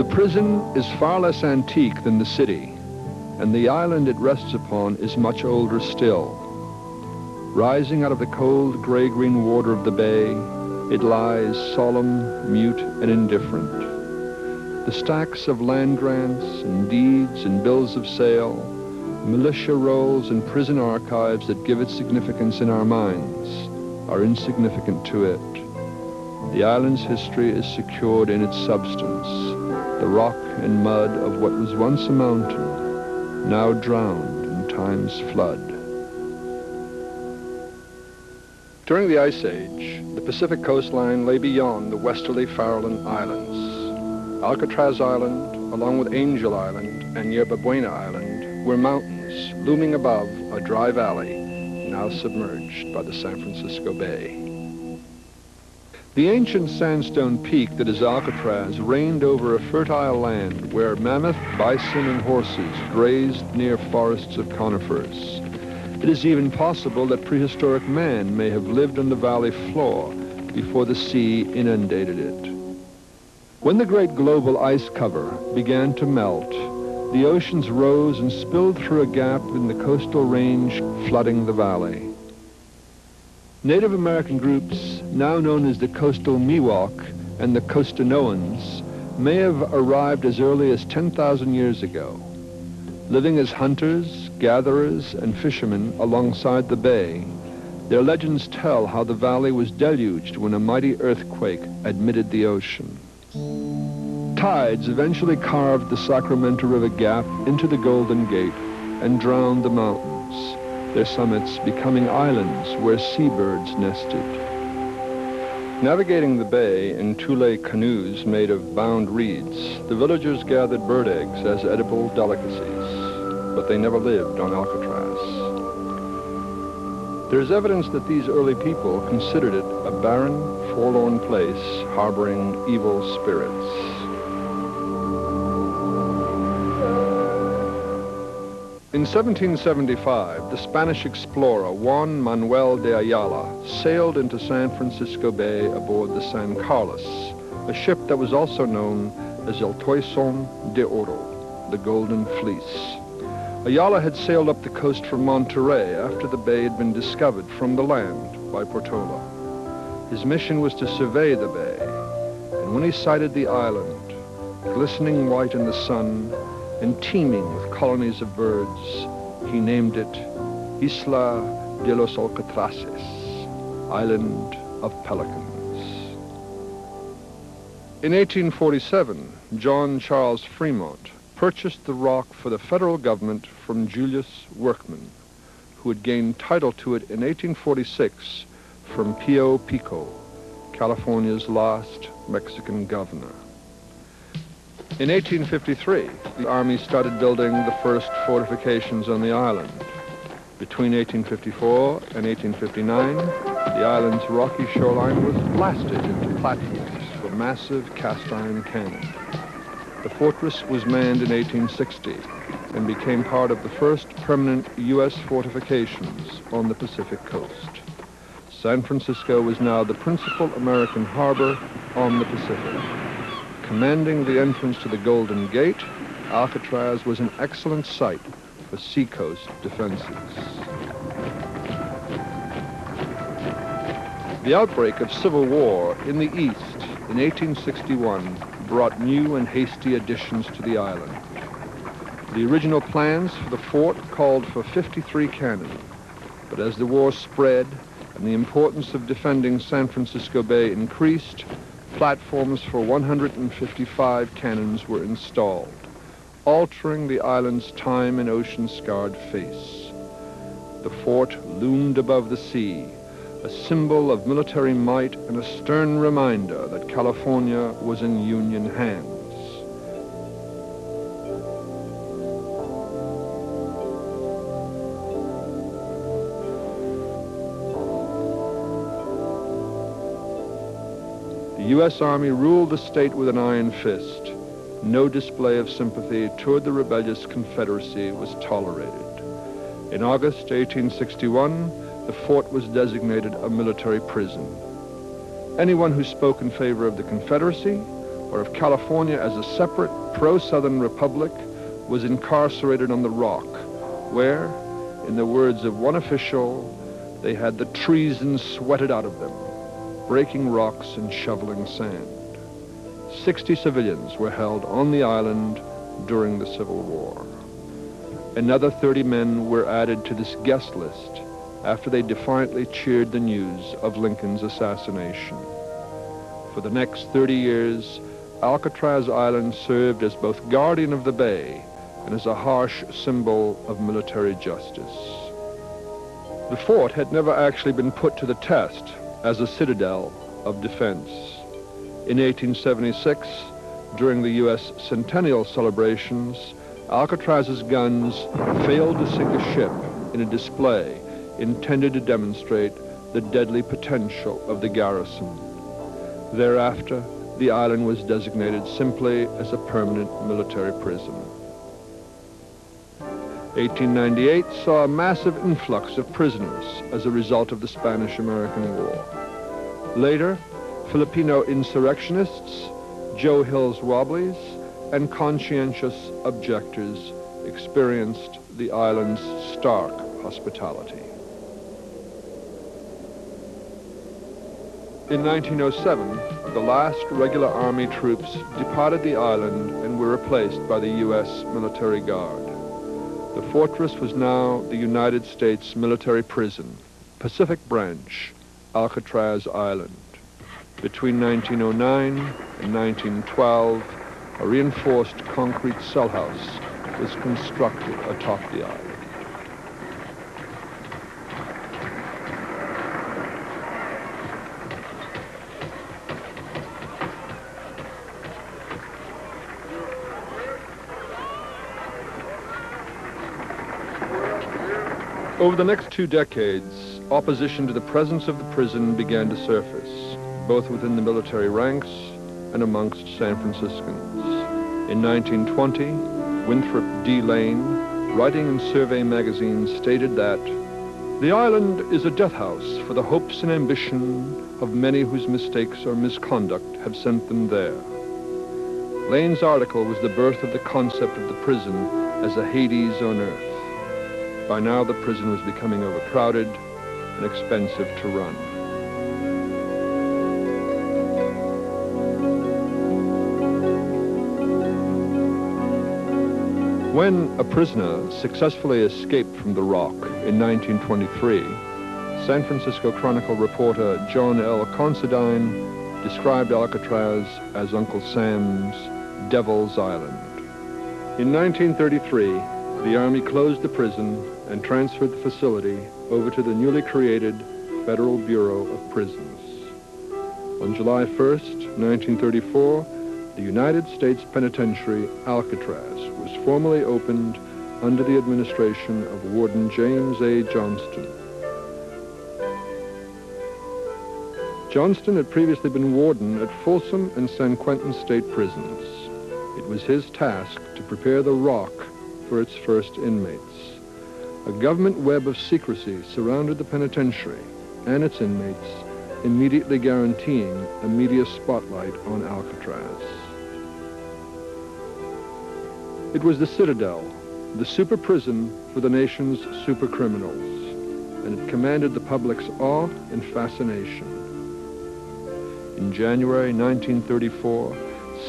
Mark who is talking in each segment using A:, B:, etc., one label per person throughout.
A: The prison is far less antique than the city, and the island it rests upon is much older still. Rising out of the cold gray-green water of the bay, it lies solemn, mute, and indifferent. The stacks of land grants and deeds and bills of sale, militia rolls and prison archives that give it significance in our minds are insignificant to it. The island's history is secured in its substance, the rock and mud of what was once a mountain, now drowned in time's flood. During the Ice Age, the Pacific coastline lay beyond the westerly Farallon Islands. Alcatraz Island, along with Angel Island and Yerba Buena Island, were mountains looming above a dry valley, now submerged by the San Francisco Bay. The ancient sandstone peak that is Alcatraz reigned over a fertile land where mammoth, bison, and horses grazed near forests of conifers. It is even possible that prehistoric man may have lived on the valley floor before the sea inundated it. When the great global ice cover began to melt, the oceans rose and spilled through a gap in the coastal range, flooding the valley. Native American groups, now known as the Coastal Miwok and the Costanoans, may have arrived as early as 10,000 years ago. Living as hunters, gatherers, and fishermen alongside the bay, their legends tell how the valley was deluged when a mighty earthquake admitted the ocean. Tides eventually carved the Sacramento River Gap into the Golden Gate and drowned the mountains, their summits becoming islands where seabirds nested. Navigating the bay in Thule canoes made of bound reeds, the villagers gathered bird eggs as edible delicacies, but they never lived on Alcatraz. There is evidence that these early people considered it a barren, forlorn place harboring evil spirits. In 1775, the Spanish explorer Juan Manuel de Ayala sailed into San Francisco Bay aboard the San Carlos, a ship that was also known as El Toisón de Oro, the Golden Fleece. Ayala had sailed up the coast from Monterey after the bay had been discovered from the land by Portola. His mission was to survey the bay, and when he sighted the island, glistening white in the sun and teeming with colonies of birds, he named it Isla de los Alcatrazes, Island of Pelicans. In 1847, John Charles Fremont purchased the rock for the federal government from Julius Workman, who had gained title to it in 1846 from Pio Pico, California's last Mexican governor. In 1853, the Army started building the first fortifications on the island. Between 1854 and 1859, the island's rocky shoreline was blasted into platforms for massive cast-iron cannon. The fortress was manned in 1860 and became part of the first permanent U.S. fortifications on the Pacific coast. San Francisco was now the principal American harbor on the Pacific. Commanding the entrance to the Golden Gate, Alcatraz was an excellent site for seacoast defenses. The outbreak of civil war in the East in 1861 brought new and hasty additions to the island. The original plans for the fort called for 53 cannon, but as the war spread and the importance of defending San Francisco Bay increased, platforms for 155 cannons were installed, altering the island's time and ocean-scarred face. The fort loomed above the sea, a symbol of military might and a stern reminder that California was in Union hands. The U.S. Army ruled the state with an iron fist. No display of sympathy toward the rebellious Confederacy was tolerated. In August 1861, the fort was designated a military prison. Anyone who spoke in favor of the Confederacy or of California as a separate pro-Southern republic, was incarcerated on the Rock, where, in the words of one official, they had the treason sweated out of them, breaking rocks and shoveling sand. 60 civilians were held on the island during the Civil War. Another 30 men were added to this guest list after they defiantly cheered the news of Lincoln's assassination. For the next 30 years, Alcatraz Island served as both guardian of the bay and as a harsh symbol of military justice. The fort had never actually been put to the test as a citadel of defense. In 1876, during the U.S. centennial celebrations, Alcatraz's guns failed to sink a ship in a display intended to demonstrate the deadly potential of the garrison. Thereafter, the island was designated simply as a permanent military prison. 1898 saw a massive influx of prisoners as a result of the Spanish-American War. Later, Filipino insurrectionists, Joe Hill's Wobblies, and conscientious objectors experienced the island's stark hospitality. In 1907, the last regular Army troops departed the island and were replaced by the U.S. military guard. The fortress was now the United States military prison, Pacific Branch, Alcatraz Island. Between 1909 and 1912, a reinforced concrete cell house was constructed atop the island. Over the next 2 decades, opposition to the presence of the prison began to surface, both within the military ranks and amongst San Franciscans. In 1920, Winthrop D. Lane, writing in Survey magazine, stated that the island is a death house for the hopes and ambition of many whose mistakes or misconduct have sent them there. Lane's article was the birth of the concept of the prison as a Hades on earth. By now, the prison was becoming overcrowded and expensive to run. When a prisoner successfully escaped from the Rock in 1923, San Francisco Chronicle reporter John L. Considine described Alcatraz as Uncle Sam's Devil's Island. In 1933, the Army closed the prison and transferred the facility over to the newly created Federal Bureau of Prisons. On July 1st, 1934, the United States Penitentiary Alcatraz was formally opened under the administration of Warden James A. Johnston. Johnston had previously been warden at Folsom and San Quentin state prisons. It was his task to prepare the Rock for its first inmates. A government web of secrecy surrounded the penitentiary and its inmates, immediately guaranteeing a media spotlight on Alcatraz. It was the citadel, the super prison for the nation's super criminals, and it commanded the public's awe and fascination. In January 1934,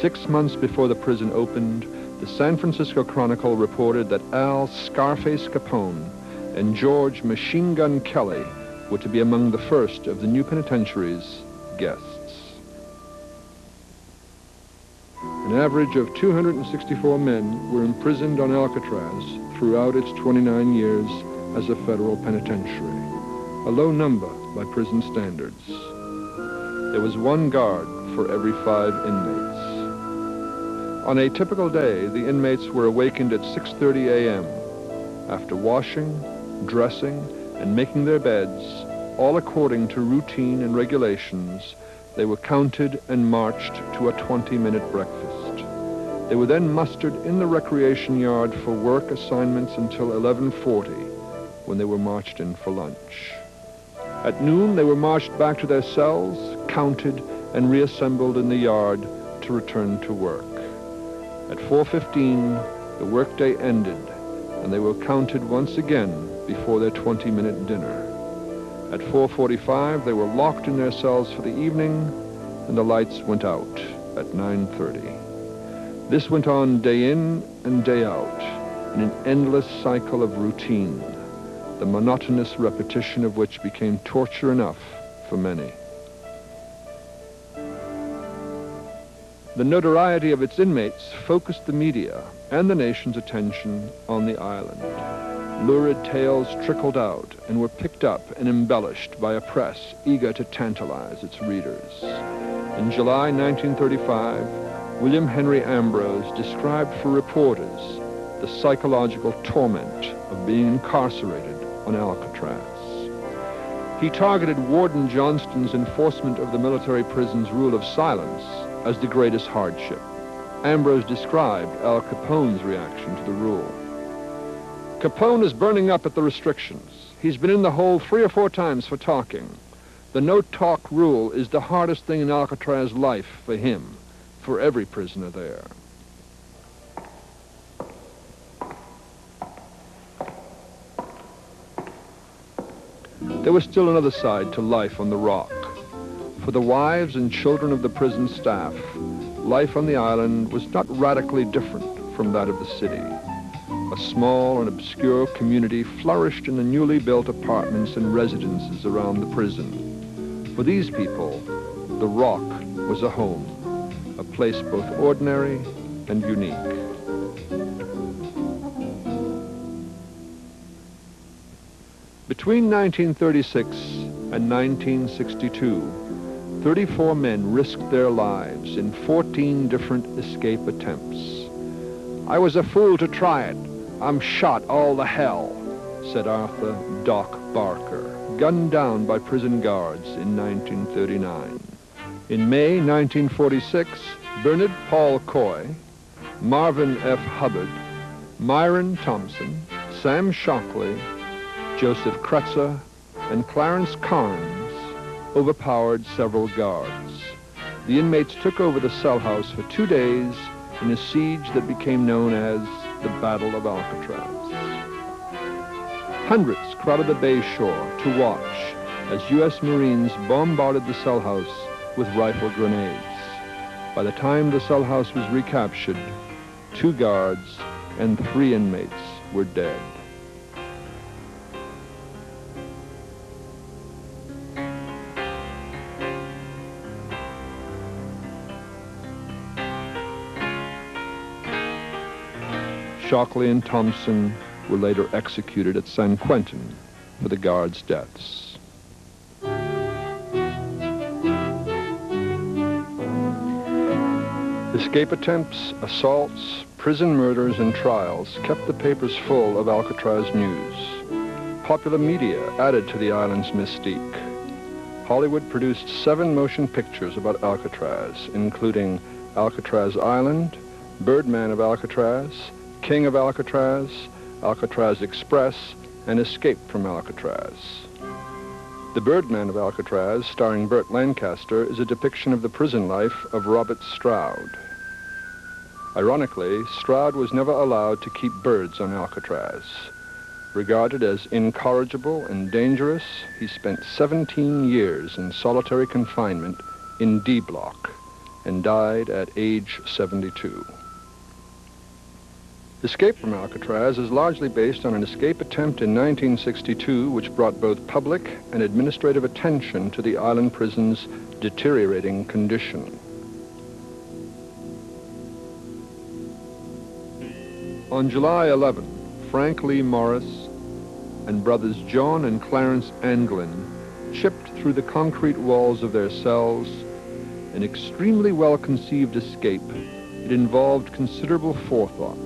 A: 6 months before the prison opened, the San Francisco Chronicle reported that Al Scarface Capone and George Machine Gun Kelly were to be among the first of the new penitentiary's guests. An average of 264 men were imprisoned on Alcatraz throughout its 29 years as a federal penitentiary, a low number by prison standards. There was 1 guard for every 5 inmates. On a typical day, the inmates were awakened at 6:30 a.m. After washing, dressing, and making their beds, all according to routine and regulations, they were counted and marched to a 20-minute breakfast. They were then mustered in the recreation yard for work assignments until 11:40, when they were marched in for lunch. At noon, they were marched back to their cells, counted, and reassembled in the yard to to return to work. At 4:15, the workday ended, and they were counted once again before their 20-minute dinner. At 4:45, they were locked in their cells for the evening, and the lights went out at 9:30. This went on day in and day out, in an endless cycle of routine, the monotonous repetition of which became torture enough for many. The notoriety of its inmates focused the media and the nation's attention on the island. Lurid tales trickled out and were picked up and embellished by a press eager to tantalize its readers. In July 1935, William Henry Ambrose described for reporters the psychological torment of being incarcerated on Alcatraz. He targeted Warden Johnston's enforcement of the military prison's rule of silence as the greatest hardship. Ambrose described Al Capone's reaction to the rule. Capone is burning up at the restrictions. He's been in the hole 3 or 4 times for talking. The no-talk rule is the hardest thing in Alcatraz life for him, for every prisoner there. There was still another side to life on the Rock. For the wives and children of the prison staff, life on the island was not radically different from that of the city. A small and obscure community flourished in the newly built apartments and residences around the prison. For these people, the Rock was a home, a place both ordinary and unique. Between 1936 and 1962, 34 men risked their lives in 14 different escape attempts. "I was a fool to try it. I'm shot all to hell," said Arthur Doc Barker, gunned down by prison guards in 1939. In May 1946, Bernard Paul Coy, Marvin F. Hubbard, Myron Thompson, Sam Shockley, Joseph Kretzer, and Clarence Carnes overpowered several guards. The inmates took over the cell house for 2 days in a siege that became known as the Battle of Alcatraz. Hundreds crowded the bay shore to watch as U.S. Marines bombarded the cell house with rifle grenades. By the time the cell house was recaptured, 2 guards and 3 inmates were dead. Shockley and Thompson were later executed at San Quentin for the guards' deaths. Escape attempts, assaults, prison murders, and trials kept the papers full of Alcatraz news. Popular media added to the island's mystique. Hollywood produced 7 motion pictures about Alcatraz, including Alcatraz Island, Birdman of Alcatraz, King of Alcatraz, Alcatraz Express, and Escape from Alcatraz. The Birdman of Alcatraz, starring Burt Lancaster, is a depiction of the prison life of Robert Stroud. Ironically, Stroud was never allowed to keep birds on Alcatraz. Regarded as incorrigible and dangerous, he spent 17 years in solitary confinement in D Block and died at age 72. Escape from Alcatraz is largely based on an escape attempt in 1962 which brought both public and administrative attention to the island prison's deteriorating condition. On July 11, Frank Lee Morris and brothers John and Clarence Anglin chipped through the concrete walls of their cells, an extremely well-conceived escape. It involved considerable forethought.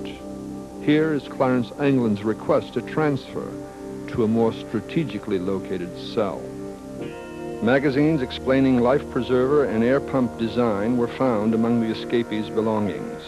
A: Here is Clarence Anglin's request to transfer to a more strategically located cell. Magazines explaining life preserver and air pump design were found among the escapees' belongings.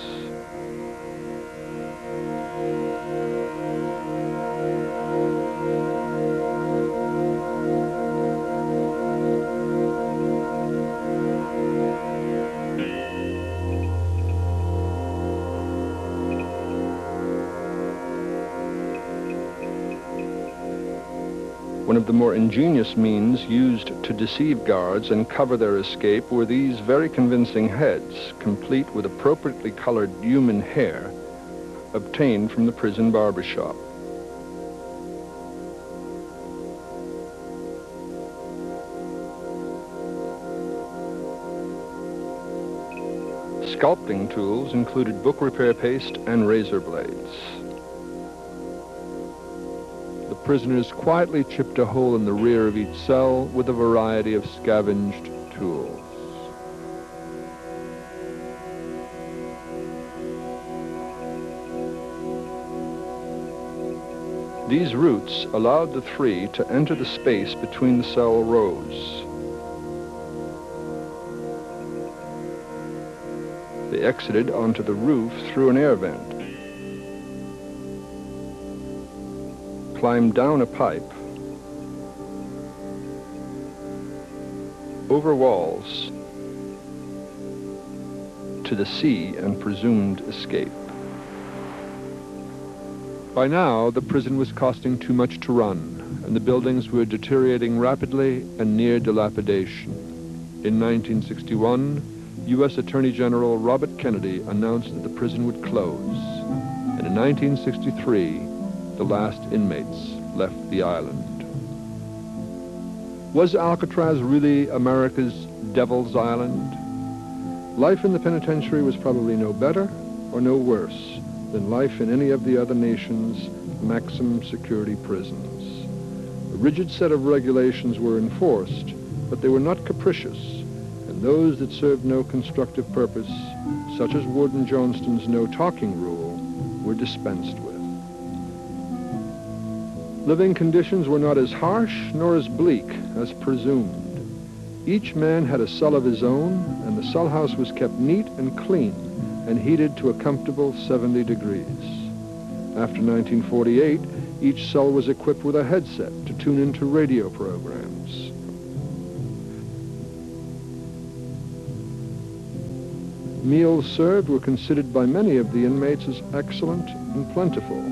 A: One of the more ingenious means used to deceive guards and cover their escape were these very convincing heads, complete with appropriately colored human hair, obtained from the prison barber shop. Sculpting tools included book repair paste and razor blades. The prisoners quietly chipped a hole in the rear of each cell with a variety of scavenged tools. These routes allowed the three to enter the space between the cell rows. They exited onto the roof through an air vent, climbed down a pipe, over walls, to the sea and presumed escape. By now, the prison was costing too much to run, and the buildings were deteriorating rapidly and near dilapidation. In 1961, U.S. Attorney General Robert Kennedy announced that the prison would close, and in 1963, the last inmates left the island. Was Alcatraz really America's Devil's Island? Life in the penitentiary was probably no better or no worse than life in any of the other nation's maximum security prisons. A rigid set of regulations were enforced, but they were not capricious, and those that served no constructive purpose, such as Warden Johnston's no talking rule, were dispensed with. Living conditions were not as harsh nor as bleak as presumed. Each man had a cell of his own, and the cell house was kept neat and clean and heated to a comfortable 70 degrees. After 1948, each cell was equipped with a headset to tune into radio programs. Meals served were considered by many of the inmates as excellent and plentiful.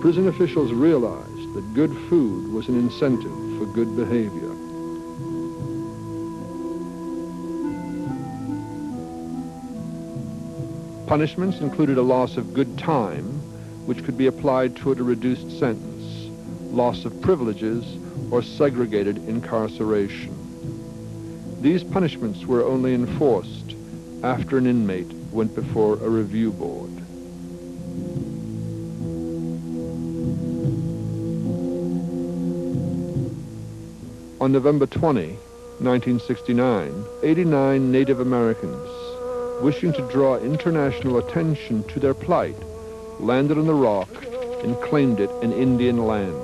A: Prison officials realized that good food was an incentive for good behavior. Punishments included a loss of good time, which could be applied toward a reduced sentence, loss of privileges, or segregated incarceration. These punishments were only enforced after an inmate went before a review board. On November 20, 1969, 89 Native Americans, wishing to draw international attention to their plight, landed on the rock and claimed it an Indian land.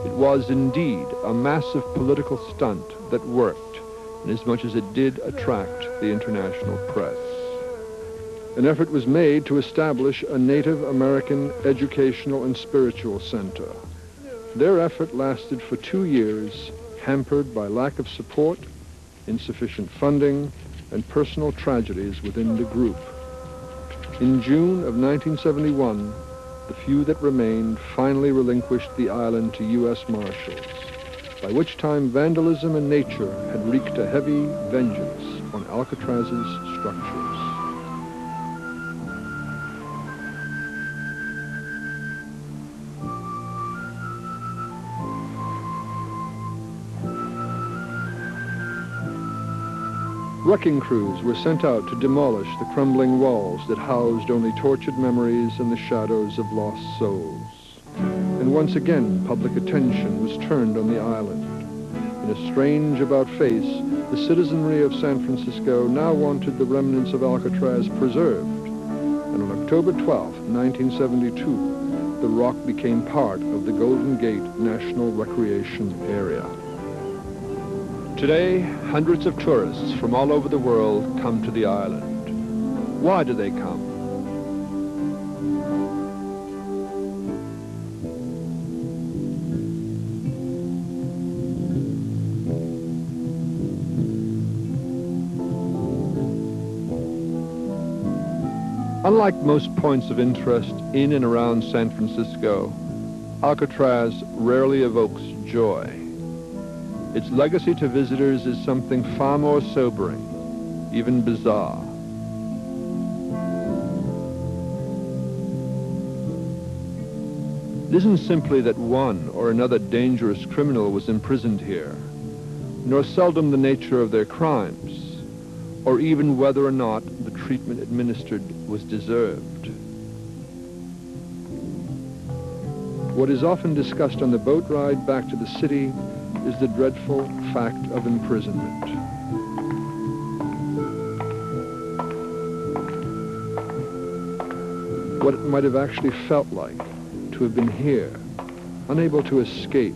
A: It was indeed a massive political stunt that worked, inasmuch as it did attract the international press. An effort was made to establish a Native American educational and spiritual center. Their effort lasted for 2 years, hampered by lack of support, insufficient funding, and personal tragedies within the group. In June of 1971, the few that remained finally relinquished the island to U.S. Marshals, by which time vandalism and nature had wreaked a heavy vengeance on Alcatraz's structures. Wrecking crews were sent out to demolish the crumbling walls that housed only tortured memories and the shadows of lost souls. And once again, public attention was turned on the island. In a strange about-face, the citizenry of San Francisco now wanted the remnants of Alcatraz preserved. And on October 12, 1972, the rock became part of the Golden Gate National Recreation Area. Today, hundreds of tourists from all over the world come to the island. Why do they come? Unlike most points of interest in and around San Francisco, Alcatraz rarely evokes joy. Its legacy to visitors is something far more sobering, even bizarre. It isn't simply that one or another dangerous criminal was imprisoned here, nor seldom the nature of their crimes, or even whether or not the treatment administered was deserved. What is often discussed on the boat ride back to the city is the dreadful fact of imprisonment. What it might have actually felt like to have been here, unable to escape,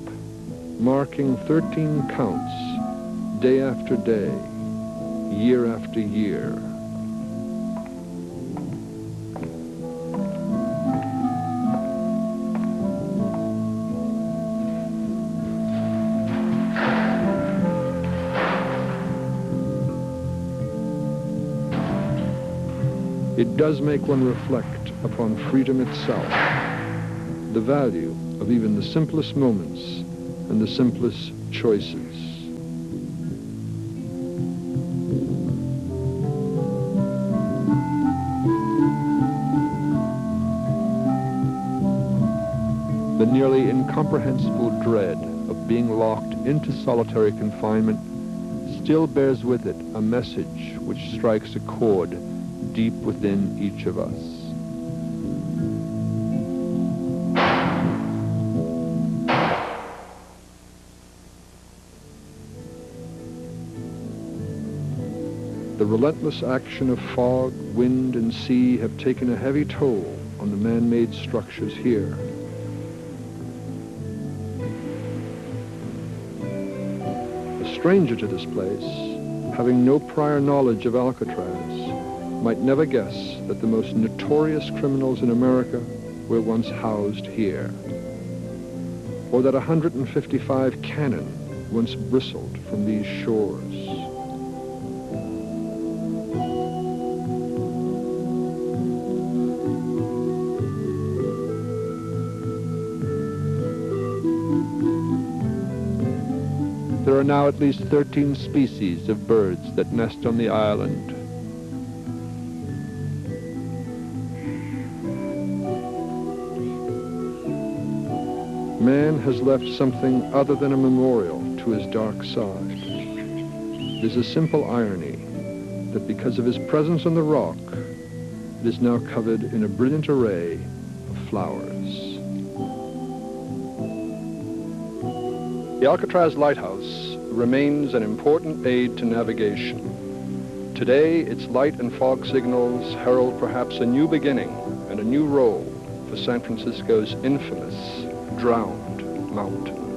A: marking 13 counts, day after day, year after year. It does make one reflect upon freedom itself, the value of even the simplest moments and the simplest choices. The nearly incomprehensible dread of being locked into solitary confinement still bears with it a message which strikes a chord deep within each of us. The relentless action of fog, wind, and sea have taken a heavy toll on the man-made structures here. A stranger to this place, having no prior knowledge of Alcatraz, might never guess that the most notorious criminals in America were once housed here, or that 155 cannon once bristled from these shores. There are now at least 13 species of birds that nest on the island. Man has left something other than a memorial to his dark side. It is a simple irony that because of his presence on the rock, it is now covered in a brilliant array of flowers. The Alcatraz Lighthouse remains an important aid to navigation. Today, its light and fog signals herald perhaps a new beginning and a new role for San Francisco's infamous Drowned Mountain.